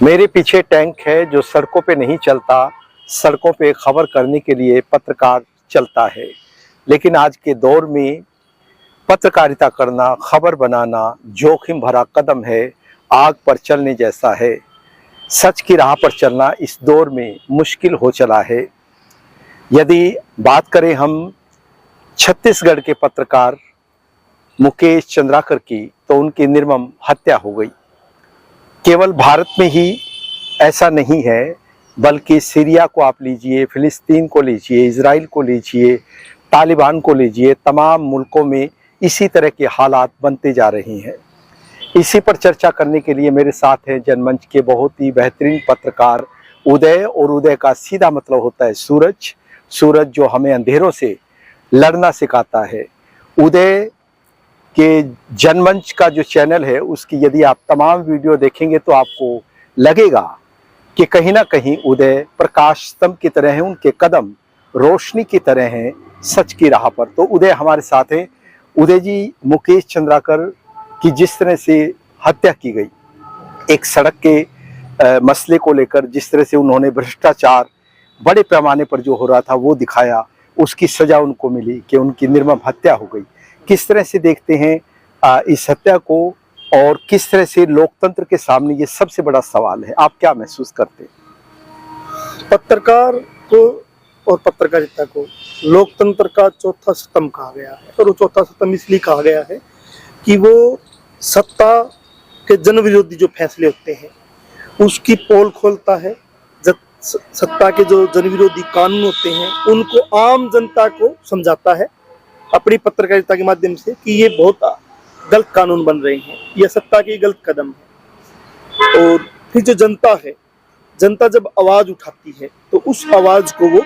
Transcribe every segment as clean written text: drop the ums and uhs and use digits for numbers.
मेरे पीछे टैंक है जो सड़कों पे नहीं चलता, सड़कों पे खबर करने के लिए पत्रकार चलता है। लेकिन आज के दौर में पत्रकारिता करना, खबर बनाना जोखिम भरा कदम है, आग पर चलने जैसा है। सच की राह पर चलना इस दौर में मुश्किल हो चला है। यदि बात करें हम छत्तीसगढ़ के पत्रकार मुकेश चंद्राकर की, तो उनकी निर्मम हत्या हो गई। केवल भारत में ही ऐसा नहीं है, बल्कि सीरिया को आप लीजिए, फिलिस्तीन को लीजिए, इजराइल को लीजिए, तालिबान को लीजिए, तमाम मुल्कों में इसी तरह के हालात बनते जा रहे हैं। इसी पर चर्चा करने के लिए मेरे साथ हैं जनमंच के बहुत ही बेहतरीन पत्रकार उदय, और उदय का सीधा मतलब होता है सूरज। सूरज जो हमें अंधेरों से लड़ना सिखाता है। उदय के जनमंच का जो चैनल है, उसकी यदि आप तमाम वीडियो देखेंगे तो आपको लगेगा कि कहीं ना कहीं उदय प्रकाश स्तंभ की तरह हैं, उनके कदम रोशनी की तरह हैं सच की राह पर। तो उदय हमारे साथ हैं। उदय जी, मुकेश चंद्राकर की जिस तरह से हत्या की गई, एक सड़क के मसले को लेकर जिस तरह से उन्होंने भ्रष्टाचार बड़े पैमाने पर जो हो रहा था वो दिखाया, उसकी सजा उनको मिली कि उनकी निर्मम हत्या हो गई। किस तरह से देखते हैं इस हत्या को, और किस तरह से लोकतंत्र के सामने ये सबसे बड़ा सवाल है, आप क्या महसूस करते हैं? पत्रकार को और पत्रकारिता को लोकतंत्र का चौथा स्तंभ कहा गया है। और वो चौथा स्तंभ इसलिए कहा गया है कि वो सत्ता के जन विरोधी जो फैसले होते हैं उसकी पोल खोलता है। जब सत्ता के जो जन विरोधी कानून होते हैं उनको आम जनता को समझाता है अपनी पत्रकारिता के माध्यम से कि ये बहुत गलत कानून बन रहे हैं, यह सत्ता की गलत कदम है। और फिर जो जनता है, जनता जब आवाज उठाती है तो उस आवाज को वो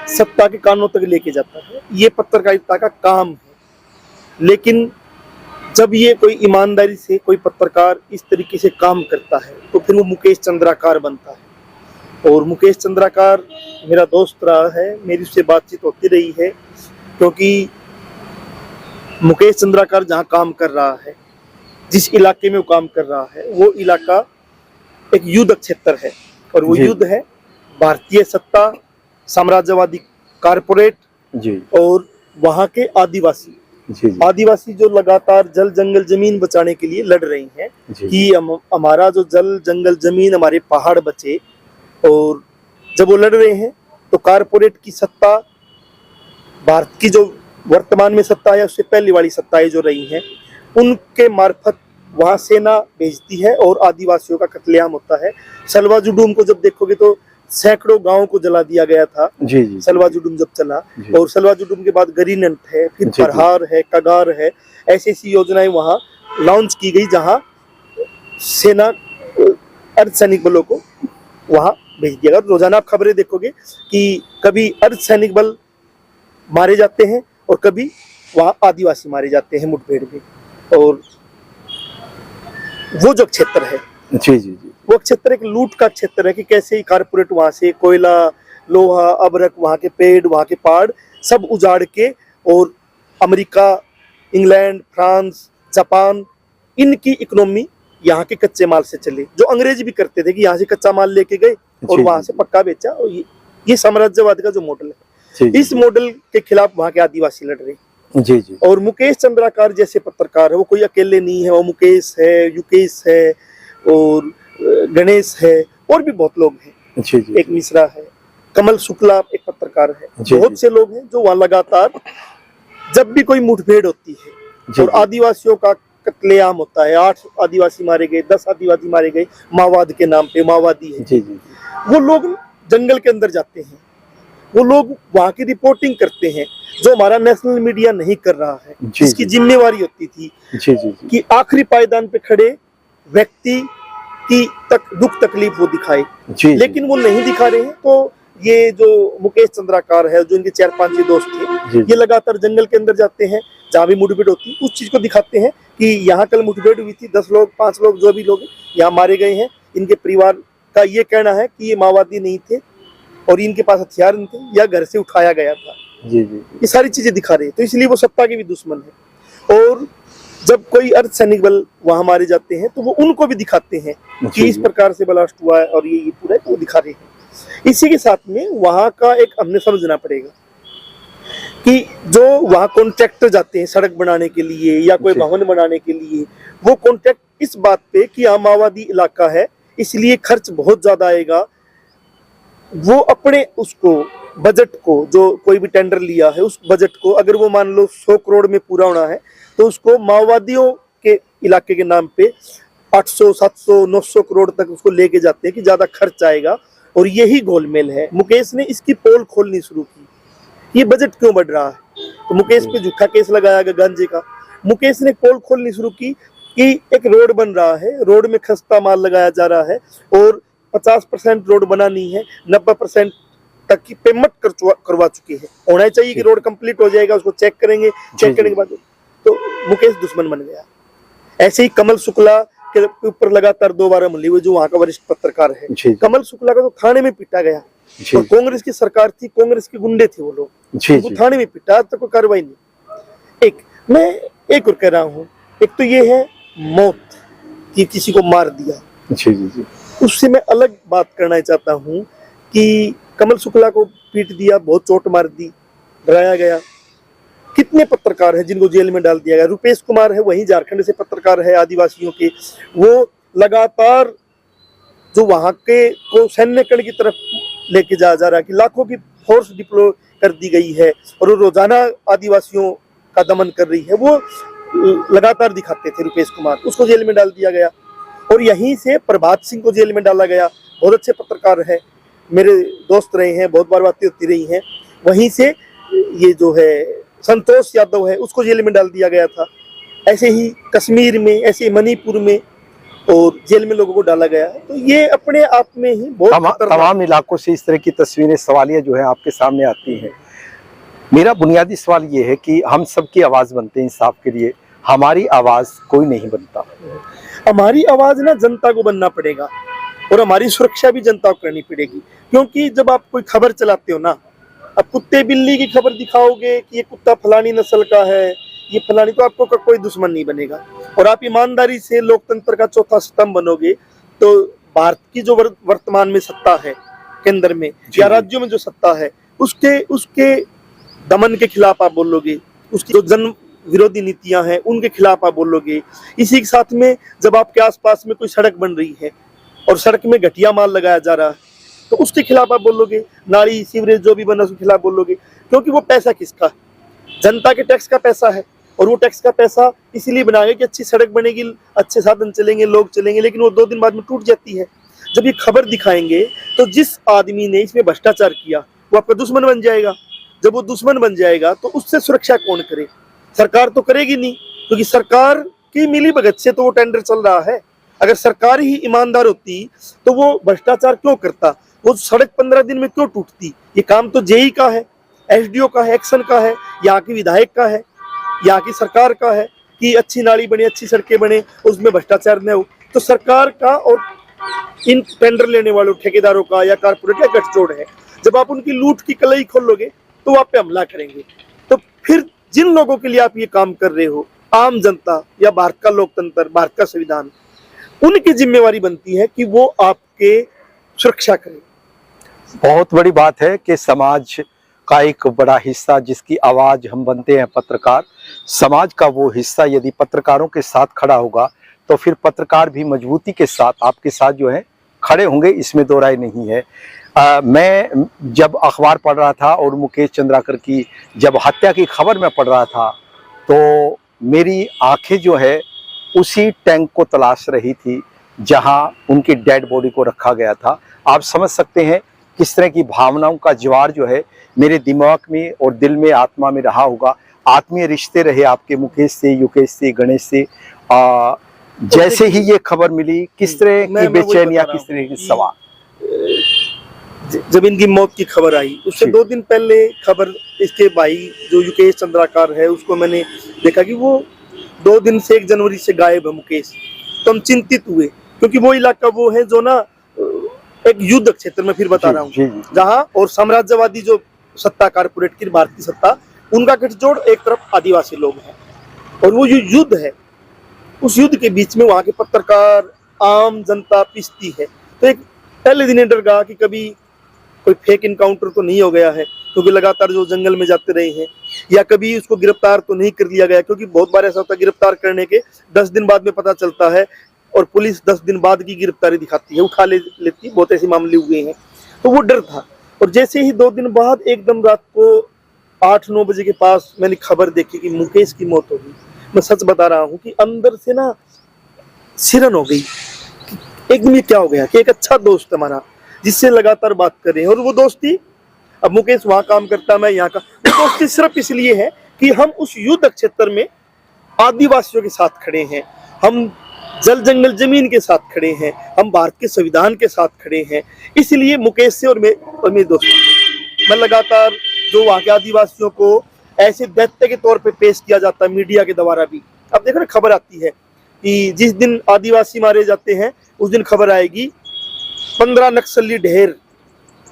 सत्ता के कानों तक लेके जाता है। ये पत्रकारिता का काम है। लेकिन जब ये कोई ईमानदारी से कोई पत्रकार इस तरीके से काम करता है तो फिर वो मुकेश चंद्राकर बनता है। और मुकेश चंद्राकर मेरा दोस्त रहा है, मेरी उससे बातचीत होती रही है, क्योंकि मुकेश चंद्राकर जहाँ काम कर रहा है, जिस इलाके में वो काम कर रहा है, वो इलाका एक युद्ध क्षेत्र है। और वो युद्ध है भारतीय सत्ता, साम्राज्यवादी कारपोरेट और वहाँ के आदिवासी। आदिवासी जो लगातार जल जंगल जमीन बचाने के लिए लड़ रही हैं कि हमारा जो जल जंगल जमीन, हमारे पहाड़ बचे। और जब वो लड़ रहे हैं तो कारपोरेट की सत्ता, भारत की जो वर्तमान में सत्ता है उससे पहले वाली सत्ताएं जो रही हैं, उनके मार्फत वहाँ सेना भेजती है और आदिवासियों का कत्लेआम होता है। सलवा जुडूम को जब देखोगे तो सैकड़ों गांवों को जला दिया गया था। सलवा जुडूम जब चला, और सलवा जुडूम के बाद गरीनंत है, फिर प्रहार है, कगार है, ऐसी योजनाएं वहाँ लॉन्च की गई जहाँ सेना अर्धसैनिक बलों को वहाँ भेज दिया गया। रोजाना आप खबरें देखोगे कि कभी अर्धसैनिक बल मारे जाते हैं और कभी वहाँ आदिवासी मारे जाते हैं मुठभेड़ में। और वो जो क्षेत्र है, वो क्षेत्र एक लूट का क्षेत्र है कि कैसे ही कारपोरेट वहां से कोयला, लोहा, अबरक, वहां के पेड़, वहां के पहाड़ सब उजाड़ के, और अमेरिका, इंग्लैंड, फ्रांस, जापान, इनकी इकोनॉमी यहाँ के कच्चे माल से चले। जो अंग्रेज भी करते थे कि यहाँ से कच्चा माल लेके गए और वहां से पक्का बेचा। और ये साम्राज्यवाद का जो मॉडल है, इस मॉडल के खिलाफ वहां के आदिवासी लड़ रहे हैं। और मुकेश चंद्राकर जैसे पत्रकार है, वो कोई अकेले नहीं है। वो मुकेश है, युकेश है, और गणेश है, और भी बहुत लोग हैं। एक मिश्रा है, कमल शुक्ला एक पत्रकार है, बहुत से लोग हैं जो वहां लगातार जब भी कोई मुठभेड़ होती है और आदिवासियों का कत्लेआम होता है, 8 आदिवासी मारे गए, 10 आदिवासी मारे गए माओवाद के नाम पे, माओवादी है, वो लोग जंगल के अंदर जाते हैं, वो लोग वहां की रिपोर्टिंग करते हैं जो हमारा नेशनल मीडिया नहीं कर रहा है। इसकी जिम्मेवारी होती थी कि आखिरी पायदान पे खड़े व्यक्ति की दुख तकलीफ वो दिखाए, लेकिन वो नहीं दिखा रहे हैं। तो ये जो मुकेश चंद्राकर है, जो इनके 4-5 दोस्त थे, ये लगातार जंगल के अंदर जाते हैं जहाँ भी मुठभेड़ होती है, उस चीज को दिखाते हैं कि यहाँ कल मुठभेड़ हुई थी, 10 लोग, 5 लोग, जो भी लोग यहाँ मारे गए हैं, इनके परिवार का ये कहना है कि ये माओवादी नहीं थे और इनके पास हथियार नहीं थे, या घर से उठाया गया था। ये सारी चीजें दिखा रहे हैं। तो इसलिए वो सत्ता के भी दुश्मन है। और जब कोई अर्धसैनिक बल वहां मारे जाते हैं तो वो उनको भी दिखाते हैं कि इस प्रकार से ब्लास्ट हुआ है और ये पूरा वो दिखा रहे हैं। इसी के साथ में वहां का एक हमने समझना पड़ेगा कि जो वहां कॉन्ट्रैक्टर जाते हैं सड़क बनाने के लिए या कोई भवन बनाने के लिए, वो कॉन्ट्रैक्ट इस बात पे कि यहाँ माओवादी इलाका है इसलिए खर्च बहुत ज्यादा आएगा, वो अपने उसको बजट को, जो कोई भी टेंडर लिया है उस बजट को अगर वो मान लो 100 करोड़ में पूरा होना है तो उसको माओवादियों के इलाके के नाम पे 800, 700, 900 करोड़ तक उसको लेके जाते हैं कि ज्यादा खर्च आएगा। और यही गोलमेल है। मुकेश ने इसकी पोल खोलनी शुरू की, ये बजट क्यों बढ़ रहा है, तो मुकेश पे झूठा केस लगाया गया गांजे का। मुकेश ने पोल खोलनी शुरू की कि एक रोड बन रहा है, रोड में खस्ता माल लगाया जा रहा है और 50% रोड बना नहीं है, 90% तक की पेमेंट करवा चुके हैं। होना चाहिए कि रोड कंप्लीट हो जाएगा, उसको चेक करेंगे, चेक करने के बाद तो मुकेश दुश्मन बन गया। ऐसे ही कमल शुक्ला के ऊपर लगातार 2 बार हमले हुए, जो वहां का वरिष्ठ पत्रकार है। कमल शुक्ला का तो थाने में पीटा गया और कांग्रेस की सरकार थी, कांग्रेस के गुंडे थे वो लोग, वो थाने में पीटा, आज तक कोई कार्रवाई नहीं। मैं एक और कह रहा हूँ, एक तो ये है मौत कि किसी को मार दिया, उससे मैं अलग बात करना चाहता हूँ कि कमल शुक्ला को पीट दिया, बहुत चोट मार दी, डराया गया। कितने पत्रकार हैं जिनको जेल में डाल दिया गया। रुपेश कुमार है, वही झारखंड से पत्रकार है आदिवासियों के, वो लगातार जो वहां के को सैन्यकरण की तरफ लेके जा रहा है कि लाखों की फोर्स डिप्लॉय कर दी गई है और वो रोजाना आदिवासियों का दमन कर रही है, वो लगातार दिखाते थे रुपेश कुमार, उसको जेल में डाल दिया गया। और यहीं से प्रभात सिंह को जेल में डाला गया, बहुत अच्छे पत्रकार है, मेरे दोस्त रहे हैं, बहुत बार बातें होती रही हैं। वहीं से ये जो है संतोष यादव है, उसको जेल में डाल दिया गया था। ऐसे ही कश्मीर में, ऐसे ही मणिपुर में और जेल में लोगों को डाला गया है। तो ये अपने आप में ही बहुत तमाम इलाकों से इस तरह की तस्वीरें, सवालिया जो है आपके सामने आती हैं। मेरा बुनियादी सवाल ये है कि हम सबकी आवाज बनते हैं इंसाफ के लिए, हमारी आवाज कोई नहीं बनता। हमारी आवाज ना जनता को बनना पड़ेगा और हमारी सुरक्षा भी जनता को करनी पड़ेगी। क्योंकि जब आप कोई खबर चलाते हो ना, अब कुत्ते बिल्ली की खबर दिखाओगे कि ये कुत्ता फलानी नस्ल का है, ये फलानी, तो आपको कोई दुश्मन नहीं बनेगा। और आप ईमानदारी से लोकतंत्र का चौथा स्तंभ बनोगे तो भारत की जो वर्तमान में सत्ता है केंद्र में या राज्यों में जो सत्ता है, उसके दमन के खिलाफ आप बोलोगे, उसकी जो जन विरोधी नीतियां हैं उनके खिलाफ आप बोलोगे। इसी के साथ में जब आपके आसपास में कोई सड़क बन रही है और सड़क में घटिया माल लगाया जा रहा है तो उसके खिलाफ आप बोलोगे, नाली सीवरेज जो भी बना उसके खिलाफ बोलोगे। क्योंकि वो पैसा किसका है? जनता के टैक्स का पैसा है और वो टैक्स का पैसा इसीलिए बनाएगा कि अच्छी सड़क बनेगी, अच्छे साधन चलेंगे, लोग चलेंगे, लेकिन वो 2 दिन बाद में टूट जाती है। जब ये खबर दिखाएंगे तो जिस आदमी ने इसमें भ्रष्टाचार किया वो आपका दुश्मन बन जाएगा। जब वो दुश्मन बन जाएगा तो उससे सुरक्षा कौन करे? सरकार तो करेगी नहीं, क्योंकि सरकार की मिली भगत से तो वो टेंडर चल रहा है। अगर सरकार ही ईमानदार होती तो वो भ्रष्टाचार क्यों करता? वो सड़क 15 दिन में क्यों टूटती? ये काम तो जेई का है, एसडीओ का है, एक्शन का है, यहाँ के विधायक का है, यहाँ की सरकार का है कि अच्छी नाली बने, अच्छी सड़कें बने, उसमें भ्रष्टाचार न हो। तो सरकार का और इन टेंडर लेने वालों ठेकेदारों का या कारपोरेट का गठजोड़ है। जब आप उनकी लूट की कलई खोलोगे तो आप पे हमला करेंगे। तो फिर जिन लोगों के लिए आप ये काम कर रहे हो, आम जनता या भारत का लोकतंत्र, भारत का संविधान, उनकी जिम्मेवारी बनती है कि वो आपके सुरक्षा करें। बहुत बड़ी बात है कि समाज का एक बड़ा हिस्सा जिसकी आवाज हम बनते हैं पत्रकार, समाज का वो हिस्सा यदि पत्रकारों के साथ खड़ा होगा तो फिर पत्रकार भी मजबूती के साथ आपके साथ जो है खड़े होंगे, इसमें दो राय नहीं है। मैं जब अखबार पढ़ रहा था और मुकेश चंद्राकर की जब हत्या की खबर मैं पढ़ रहा था तो मेरी आंखें जो है उसी टैंक को तलाश रही थी जहां उनकी डेड बॉडी को रखा गया था। आप समझ सकते हैं किस तरह की भावनाओं का ज्वार जो है मेरे दिमाग में और दिल में, आत्मा में रहा होगा। आत्मीय रिश्ते रहे आपके मुकेश से, युकेश से, गणेश से। जैसे ही ये खबर मिली, किस तरह की बेचैनियां, किस तरह की सवाल। जब इनकी मौत की खबर आई उससे 2 दिन पहले खबर इसके भाई जो युकेश चंद्राकर है उसको मैंने देखा कि वो 2 दिन से 1 जनवरी से गायब है मुकेश। तो हम चिंतित हुए क्योंकि वो इलाका वो है जो ना एक युद्ध क्षेत्र में, फिर बता रहा हूँ, जहाँ और साम्राज्यवादी जो सत्ता, कारपोरेट की, भारत की सत्ता, उनका गठजोड़, एक तरफ आदिवासी लोग हैं और वो युद्ध है। उस युद्ध के बीच में वहां के पत्रकार, आम जनता पिसती है। तो एक पहले दिन डर गया कि कभी कोई फेक इनकाउंटर तो नहीं हो गया है, क्योंकि लगातार जो जंगल में जाते रहे हैं, या कभी उसको गिरफ्तार तो नहीं कर लिया गया, क्योंकि बहुत बार ऐसा होता है गिरफ्तार करने के 10 दिन बाद में पता चलता है और पुलिस 10 दिन बाद की गिरफ्तारी दिखाती है, उठा लेती। बहुत ऐसे मामले हुए हैं। तो वो डर था। और जैसे ही 2 दिन बाद एकदम रात को 8-9 बजे के पास मैंने खबर देखी कि मुकेश की मौत हो गई। मैं सच बता रहा हूँ कि अंदर से ना सिरन हो गई। एकदम ये क्या हो गया कि एक अच्छा दोस्त हमारा जिससे लगातार बात कर रहे हैं, और वो दोस्ती, अब मुकेश वहां काम करता, मैं यहाँ का, वो दोस्ती सिर्फ इसलिए है कि हम उस युद्ध क्षेत्र में आदिवासियों के साथ खड़े हैं, हम जल जंगल जमीन के साथ खड़े हैं, हम भारत के संविधान के साथ खड़े हैं। इसलिए मुकेश से और मेरी दोस्ती। मैं लगातार जो वहाँ के आदिवासियों को ऐसे दैत्य के तौर पे पेश किया जाता है मीडिया के द्वारा भी। अब देखो ना, खबर आती है कि जिस दिन आदिवासी मारे जाते हैं उस दिन खबर आएगी 15 नक्सली ढेर।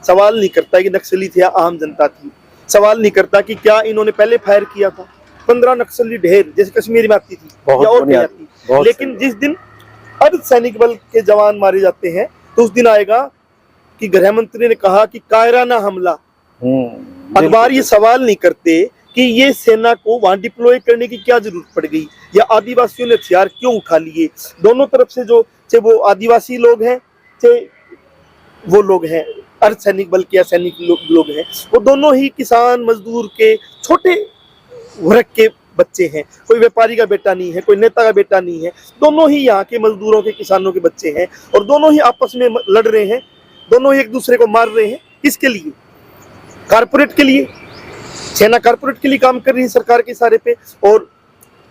सवाल नहीं करता कि नक्सली थे या आम जनता थी, सवाल नहीं करता कि क्या इन्होंने पहले फायर किया था। 15 नक्सली ढेर, जैसे कश्मीर में आती थी या और कहीं आती। लेकिन जिस दिन अर्धसैनिक बल के जवान मारे जाते हैं तो उस दिन आएगा कि गृह मंत्री ने कहा कि कायराना हमला। अखबार ये सवाल नहीं करते कि ये सेना को वहां डिप्लॉय करने की क्या जरूरत पड़ गई, या आदिवासियों ने हथियार क्यों उठा लिए। दोनों तरफ से जो, चाहे वो आदिवासी लोग हैं, चाहे वो लोग हैं अर्धसैनिक बल के या सैनिक लोग हैं, वो दोनों ही किसान मजदूर के छोटे वर्ग के बच्चे हैं। कोई व्यापारी का बेटा नहीं है, कोई नेता का बेटा नहीं है। दोनों ही यहाँ के मजदूरों के, किसानों के बच्चे हैं, और दोनों ही आपस में लड़ रहे हैं, दोनों ही एक दूसरे को मार रहे हैं। किसके लिए? कारपोरेट के लिए। सेना कारपोरेट के लिए काम कर रही है सरकार के इशारे पे, और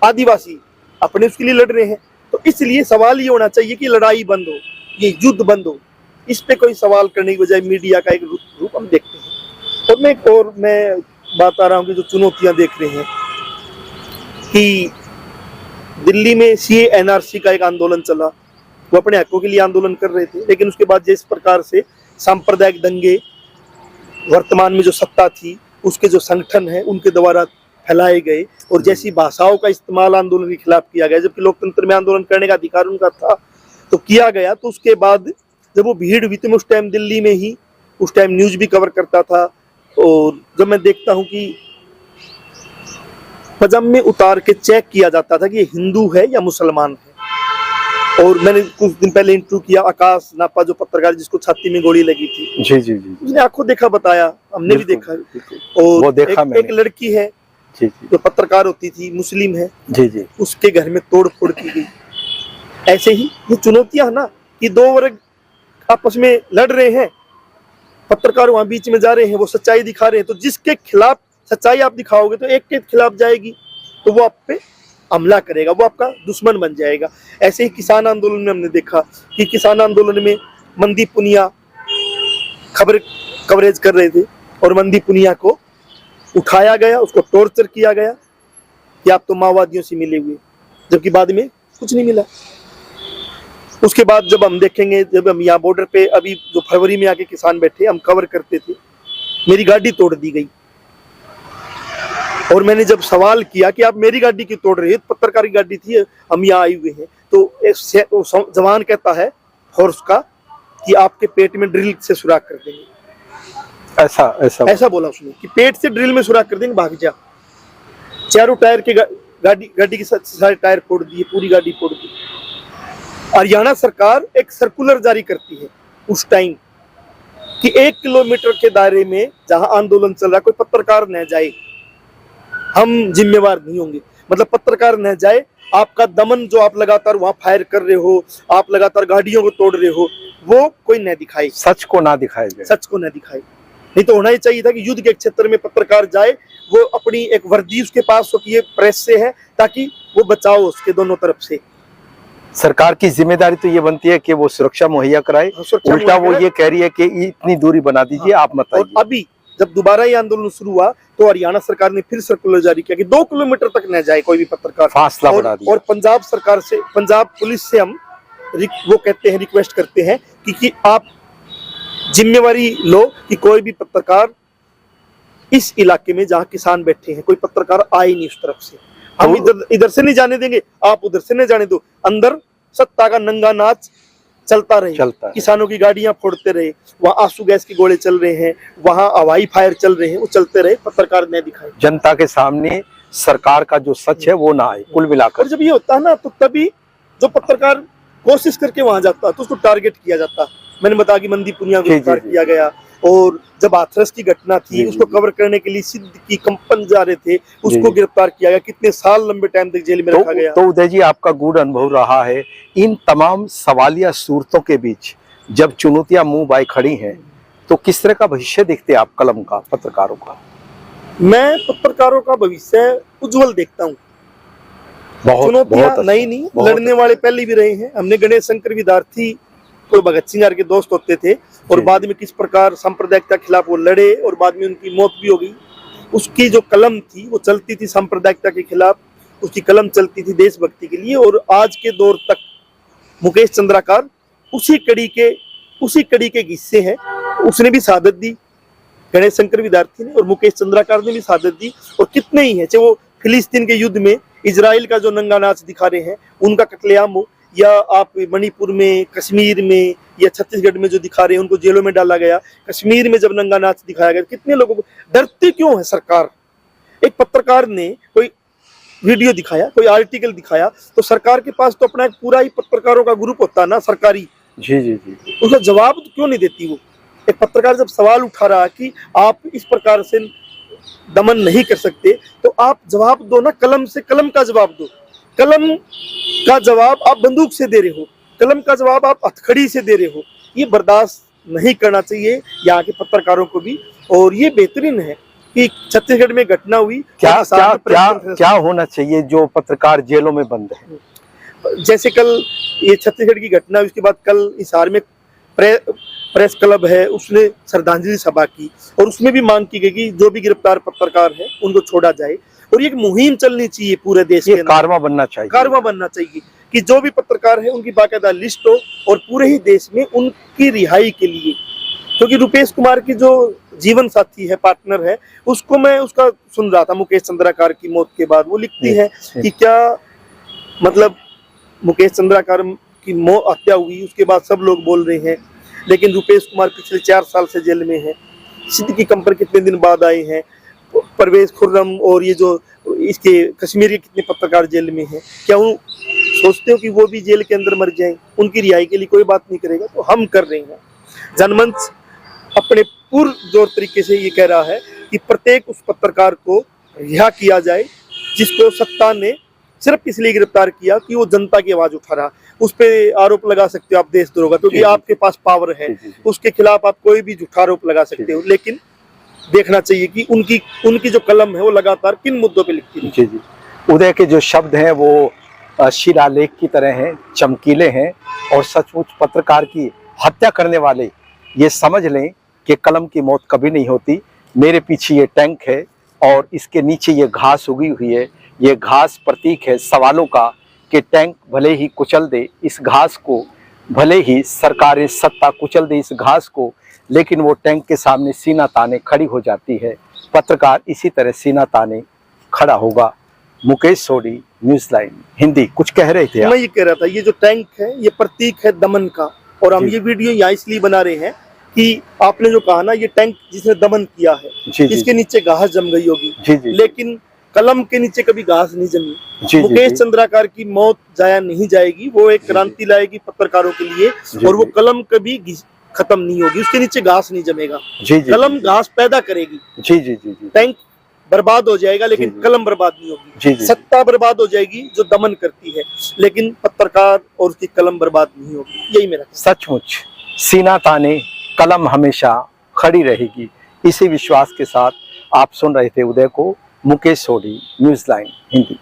आदिवासी अपने उसके लिए लड़ रहे हैं। तो इसलिए सवाल ये होना चाहिए कि लड़ाई बंद हो, ये युद्ध बंद हो। इस पे कोई सवाल करने की बजाय मीडिया का एक रूप हम देखते हैं। और मैं बात आ रहा हूँ कि जो चुनौतियां देख रहे हैं कि दिल्ली में सीए एनआरसी का एक आंदोलन चला, वो अपने हकों के लिए आंदोलन कर रहे थे, लेकिन उसके बाद जिस प्रकार से सांप्रदायिक दंगे वर्तमान में जो सत्ता थी उसके जो संगठन है उनके द्वारा फैलाए गए, और जैसी भाषाओं का इस्तेमाल आंदोलन के खिलाफ किया गया, जबकि लोकतंत्र में आंदोलन करने का अधिकार उनका था, तो किया गया। तो उसके बाद जब वो भीड़ हुई तो मैं उस टाइम दिल्ली में ही, उस टाइम न्यूज भी कवर करता था, और जब मैं देखता हूँ कि पजामे उतार के चेक किया जाता था कि ये हिंदू है या मुसलमान है। और मैंने कुछ दिन पहले इंटरव्यू किया आकाश नापा, जो पत्रकार जिसको छाती में गोली लगी थी। जी जी जी, उसने आंखों देखा बताया, हमने भी देखा। और वो देखा एक लड़की है जी जी, जो पत्रकार होती थी, मुस्लिम है जी जी, उसके घर में तोड़ फोड़ की गई। ऐसे ही ये चुनौतियां है ना कि दो वर्ग आपस में लड़ रहे हैं, पत्रकार वहां बीच में जा रहे हैं, वो सच्चाई दिखा रहे हैं। तो जिसके खिलाफ सच्चाई आप दिखाओगे तो एक के खिलाफ जाएगी, तो वो आप पे हमला करेगा, वो आपका दुश्मन बन जाएगा। ऐसे ही किसान आंदोलन में हमने देखा कि किसान आंदोलन में मनदीप पुनिया कवरेज कर रहे थे, और मनदीप पुनिया को उठाया गया, उसको टॉर्चर किया गया कि आप तो माओवादियों से मिले हुए, जबकि बाद में कुछ नहीं मिला। उसके बाद जब हम देखेंगे, जब हम यहाँ बॉर्डर पे अभी जो फरवरी में आके किसान बैठे, हम कवर करते थे, मेरी गाड़ी तोड़ दी गई। और मैंने जब सवाल किया कि आप मेरी गाड़ी क्यों तोड़ रहे हैं, पत्रकार की गाड़ी थी, हम यहाँ आए हुए हैं, तो एक जवान कहता है फोर्स का कि आपके पेट में ड्रिल से सुराख कर देंगे। ऐसा बोला उसने कि पेट से ड्रिल में सुराख कर देंगे, भाग जा। चारों टायर के गाड़ी के सारे टायर फोड़ दिए, पूरी गाड़ी फोड़ दी। हरियाणा सरकार एक सर्कुलर जारी करती है उस टाइम कि 1 किलोमीटर के दायरे में जहां आंदोलन चल रहा है कोई पत्रकार न जाए, हम जिम्मेवार नहीं होंगे। मतलब पत्रकार न जाए, आपका दमन जो आप लगातार वहां फायर कर रहे हो, आप लगातार गाड़ियों को तोड़ रहे हो, वो कोई न दिखाए, सच को ना दिखाए जाए, सच को न दिखाए। नहीं तो होना ही चाहिए था कि युद्ध के क्षेत्र में पत्रकार जाए, वो अपनी एक वर्दी उसके पास हो कि ये प्रेस से है, ताकि वो बचाओ उसके दोनों तरफ से। सरकार की जिम्मेदारी तो ये बनती है कि वो सुरक्षा मुहैया कराए, उल्टा वो ये कह रही है कि इतनी दूरी बना दीजिए, आप मत आइए। और अभी जब दोबारा ये आंदोलन शुरू हुआ तो हरियाणा सरकार ने फिर सर्कुलर जारी किया कि 2 किलोमीटर तक न जाए कोई भी पत्रकार, फासला बढ़ा दिया। और पंजाब सरकार से, पंजाब पुलिस से हम वो कहते हैं, रिक्वेस्ट करते हैं कि आप जिम्मेवारी लो कि कोई भी पत्रकार इस इलाके में जहां किसान बैठे हैं, कोई पत्रकार आए नहीं उस तरफ से। हम इधर से नहीं जाने देंगे, आप उधर से नहीं जाने दो। अंदर सत्ता का नंगा नाच चलता रहे, किसानों की गाड़ियां फोड़ते रहे, वहाँ आंसू गैस के गोले चल रहे हैं, वहाँ हवाई फायर चल रहे हैं, वो चलते रहे, पत्रकार ने दिखाए। जनता के सामने सरकार का जो सच है वो ना आए कुल मिलाकर। और जब ये होता है ना, तो तभी जो पत्रकार कोशिश करके वहां जाता है तो उसको टारगेट किया जाता है। मैंने बताया कि मंदी पुनिया को गिरफ्तार किया गया, और जब हाथरस की घटना थी उसको कवर करने के लिए सिद्ध की कंपन जा रहे थे, उसको गिरफ्तार किया गया, कितने साल लंबे टाइम तक जेल में रखा गया। तो उदय जी, आपका गूढ़ अनुभव रहा है इन तमाम सवालिया सूरतों के बीच जब चुनौतियां मुंह बाय खड़ी हैं, तो किस तरह का भविष्य देखते हैं आप कलम का, पत्रकारों का? मैं पत्रकारों का भविष्य उज्जवल देखता हूँ। चुनौतियां नई नहीं, लड़ने वाले पहले भी रहे हैं। हमने गणेश शंकर विद्यार्थी कोई भगत सिंह के दोस्त होते थे, और बाद में किस प्रकार सांप्रदायिकता के खिलाफ वो लड़े और बाद में उनकी मौत भी हो गई। उसकी जो कलम थी वो चलती थी सांप्रदायिकता के खिलाफ, उसकी कलम चलती थी देशभक्ति के लिए। और आज के दौर तक मुकेश चंद्राकर उसी कड़ी के हिस्से हैं। उसने भी शहादत दी, गणेश शंकर विद्यार्थी ने, और मुकेश चंद्राकर ने भी शहादत दी। और कितने ही हैं, चाहे वो फिलिस्तीन के युद्ध में इजराइल का जो नंगा नाच दिखा रहे हैं उनका कत्लेआम हो, या आप मणिपुर में, कश्मीर में या छत्तीसगढ़ में जो दिखा रहे हैं, उनको जेलों में डाला गया। कश्मीर में जब नंगा नाच दिखाया गया, कितने लोगों को डरती क्यों है सरकार? एक पत्रकार ने कोई वीडियो दिखाया, कोई आर्टिकल दिखाया, तो सरकार के पास तो अपना एक पूरा ही पत्रकारों का ग्रुप होता है ना, सरकारी। जी जी जी, उसका जवाब तो क्यों नहीं देती वो? एक पत्रकार जब सवाल उठा रहा कि आप इस प्रकार से दमन नहीं कर सकते, तो आप जवाब दो ना, कलम से, कलम का जवाब दो। कलम का जवाब आप बंदूक से दे रहे हो, कलम का जवाब आप हथकड़ी से दे रहे हो। ये बर्दाश्त नहीं करना चाहिए यहाँ के पत्रकारों को भी। और ये बेहतरीन है कि छत्तीसगढ़ में घटना हुई, क्या होना चाहिए जो पत्रकार जेलों में बंद है? जैसे कल ये छत्तीसगढ़ की घटना, उसके बाद कल हिसार में प्रेस क्लब है, उसने श्रद्धांजलि सभा की, और उसमें भी मांग की गई कि जो भी गिरफ्तार पत्रकार है उनको छोड़ा जाए। और ये एक मुहिम चलनी चाहिए पूरे देश के, कारवां बनना चाहिए कि जो भी पत्रकार है उनकी बाकायदा लिस्ट हो, और पूरे ही देश में उनकी रिहाई के लिए। क्योंकि रुपेश कुमार की जो जीवन साथी है, पार्टनर है, उसको मैं उसका सुन रहा था मुकेश चंद्राकर की मौत के बाद। वो लिखती है कि क्या मतलब मुकेश चंद्राकर की हत्या हुई, उसके बाद सब लोग बोल रहे हैं, लेकिन रुपेश कुमार पिछले 4 साल से जेल में है। सिद्ध की कंपन कितने दिन बाद आए हैं, परवेज खुर्रम और ये जो इसके कश्मीर के कितने पत्रकार जेल में हैं। क्या वो सोचते हो कि वो भी जेल के अंदर मर जाएं? उनकी रिहाई के लिए कोई बात नहीं करेगा, तो हम कर रहे हैं। जनमंच अपने पुरजोर तरीके से ये कह रहा है कि प्रत्येक उस पत्रकार को रिहा किया जाए जिसको सत्ता ने सिर्फ इसलिए गिरफ्तार किया कि वो जनता की आवाज उठा रहा। उस पर आरोप लगा सकते हो आप देशद्रोह का, क्योंकि आपके पास पावर है, उसके खिलाफ आप कोई भी झूठा आरोप लगा सकते हो। लेकिन देखना चाहिए कि उनकी जो कलम है वो लगातार किन मुद्दों पे लिखती है। जी जी, उदय के जो शब्द हैं वो शिलालेख की तरह हैं, चमकीले हैं, और सचमुच पत्रकार की हत्या करने वाले ये समझ लें कि कलम की मौत कभी नहीं होती। मेरे पीछे ये टैंक है और इसके नीचे ये घास उगी हुई है। ये घास प्रतीक है सवालों का कि टैंक भले ही कुचल दे इस घास को, भले ही सरकारें सत्ता कुचल दे इस घास को, लेकिन वो टैंक के सामने सीना ताने खड़ी हो जाती है। पत्रकार इसी तरह सीना ताने खड़ा होगा। मुकेश सोडी, न्यूज़ लाइन हिंदी। कुछ कह रहे थे आप? मैं ये कह रहा था, ये जो टैंक है ये प्रतीक है दमन का, और हम ये वीडियो यहाँ इसलिए बना रहे हैं कि आपने जो कहा ना, ये टैंक जिसने दमन किया है, इसके नीचे घास जम गई होगी, लेकिन कलम के नीचे कभी घास नहीं जमी। मुकेश चंद्राकर की मौत जाया नहीं जाएगी, वो एक क्रांति लाएगी पत्रकारों के लिए, और वो कलम कभी खत्म नहीं होगी, उसके नीचे घास नहीं जमेगा। कलम घास पैदा करेगी। जी जी जी जी, टैंक बर्बाद हो जाएगा लेकिन कलम बर्बाद नहीं होगी। सत्ता बर्बाद हो जाएगी जो दमन करती है, लेकिन पत्रकार और उसकी कलम बर्बाद नहीं होगी। यही मेरा सचमुच सीना ताने कलम हमेशा खड़ी रहेगी। इसी विश्वास के साथ आप सुन रहे थे उदय को। मुकेश सोडी, न्यूज़ लाइन हिंदी।